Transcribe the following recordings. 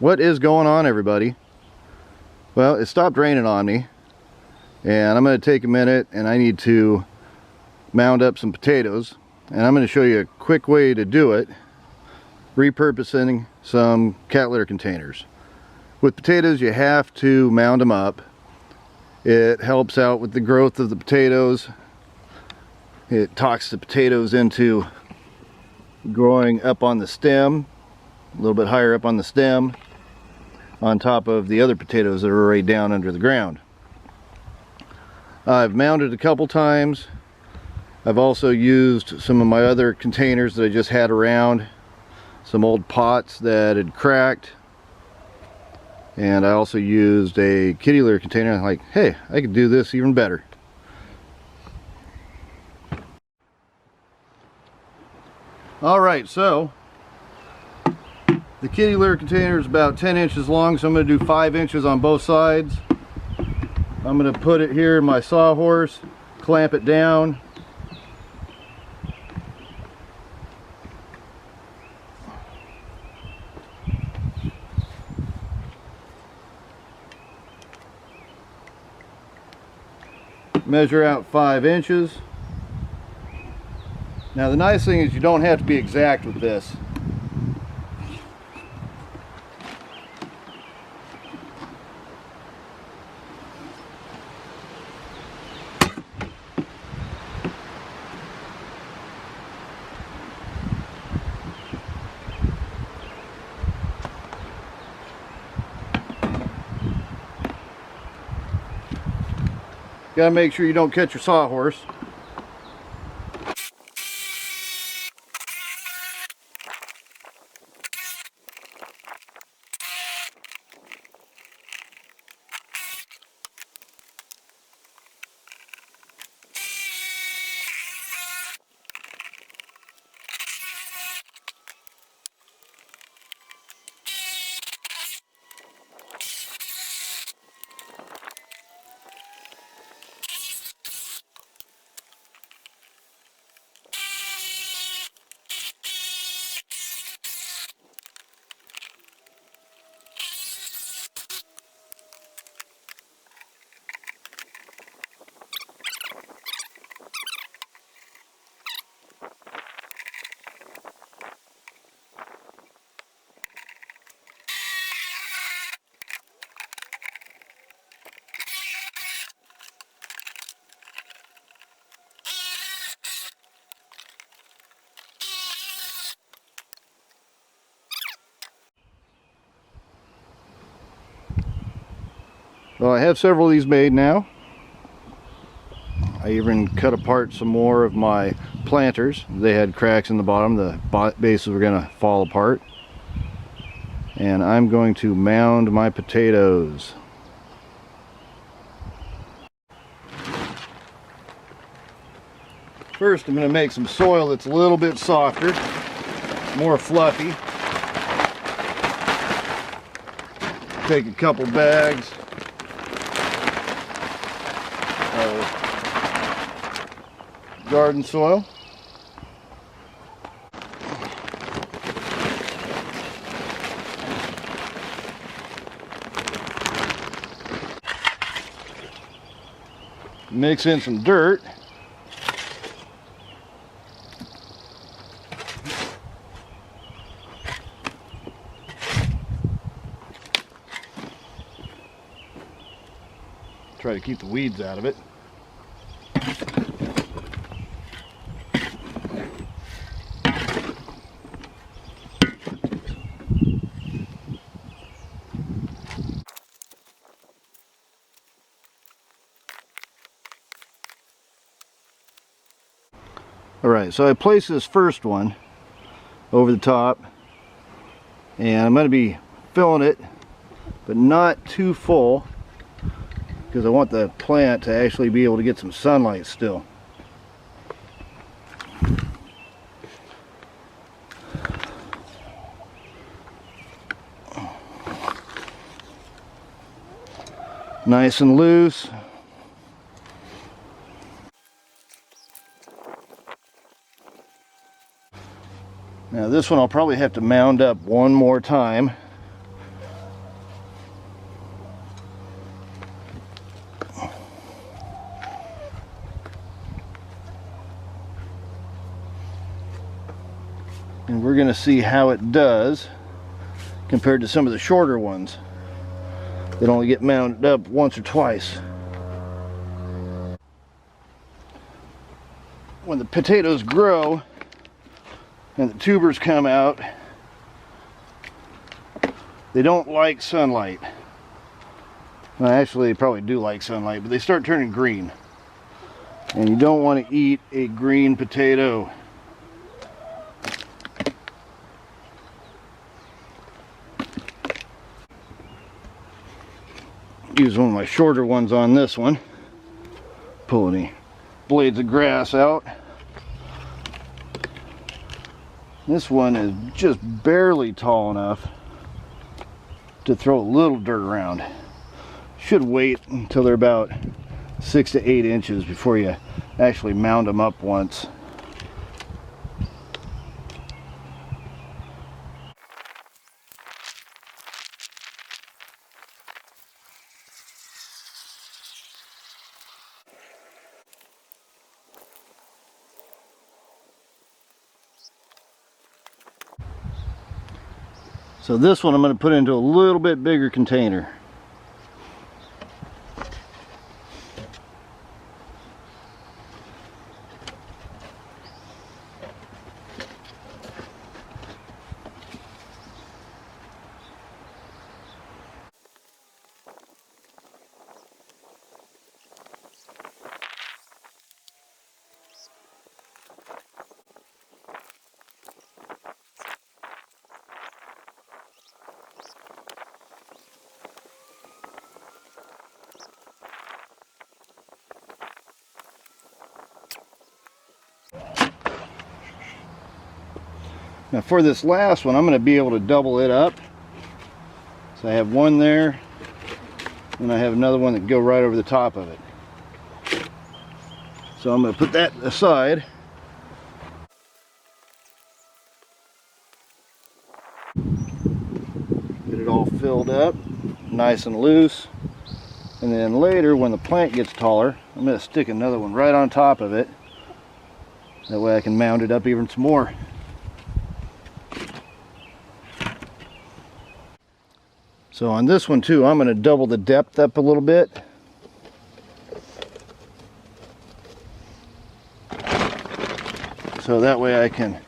What is going on, everybody? Well, it stopped raining on me, and I'm going to take a minute and I need to mound up some potatoes, and I'm going to show you a quick way to do it, repurposing some cat litter containers. With potatoes, you have to mound them up. It helps out with the growth of the potatoes. It talks the potatoes into growing up on the stem, a little bit higher up on the stem, on top of the other potatoes that are already down under the ground. I've mounded a couple times. I've also used some of my other containers that I just had around, some old pots that had cracked, and I also used a kitty litter container. I'm like, hey, I could do this even better. Alright, so the kitty litter container is about 10 inches long, so I'm going to do 5 inches on both sides. I'm going to put it here in my sawhorse, clamp it down. Measure out 5 inches. Now the nice thing is you don't have to be exact with this. Got to make sure you don't cut your sawhorse. Well, I have several of these made now. I even cut apart some more of my planters. They had cracks in the bottom. The bases were going to fall apart. And I'm going to mound my potatoes. First, I'm going to make some soil that's a little bit softer, more fluffy. Take a couple bags garden soil. Mix in some dirt. Try to keep the weeds out of it. Alright, so I placed this first one over the top, and I'm going to be filling it, but not too full, because I want the plant to actually be able to get some sunlight still. Nice and loose. Now this one I'll probably have to mound up one more time and we're going to see how it does compared to some of the shorter ones that only get mounded up once or twice. When the potatoes grow and the tubers come out, they don't like sunlight. Well, actually they probably do like sunlight, but they start turning green, and you don't want to eat a green potato. Use one of my shorter ones on this one. Pull any blades of grass out. This one is just barely tall enough to throw a little dirt around. Should wait until they're about 6 to 8 inches before you actually mound them up once. So this one I'm going to put into a little bit bigger container. Now for this last one, I'm going to be able to double it up. So I have one there, and I have another one that go right over the top of it. So I'm going to put that aside. Get it all filled up, nice and loose. And then later, when the plant gets taller, I'm going to stick another one right on top of it. That way I can mound it up even some more. So on this one too, I'm going to double the depth up a little bit. So that way I can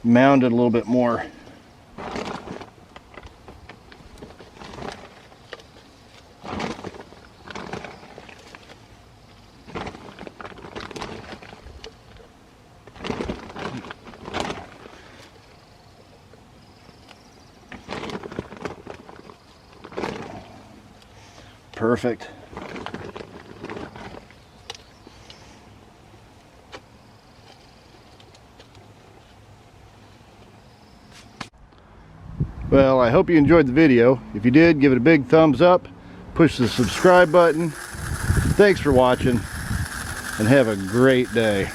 mound it a little bit more. Perfect. Well, I hope you enjoyed the video. If you did, give it a big thumbs up, push the subscribe button. Thanks for watching, and have a great day.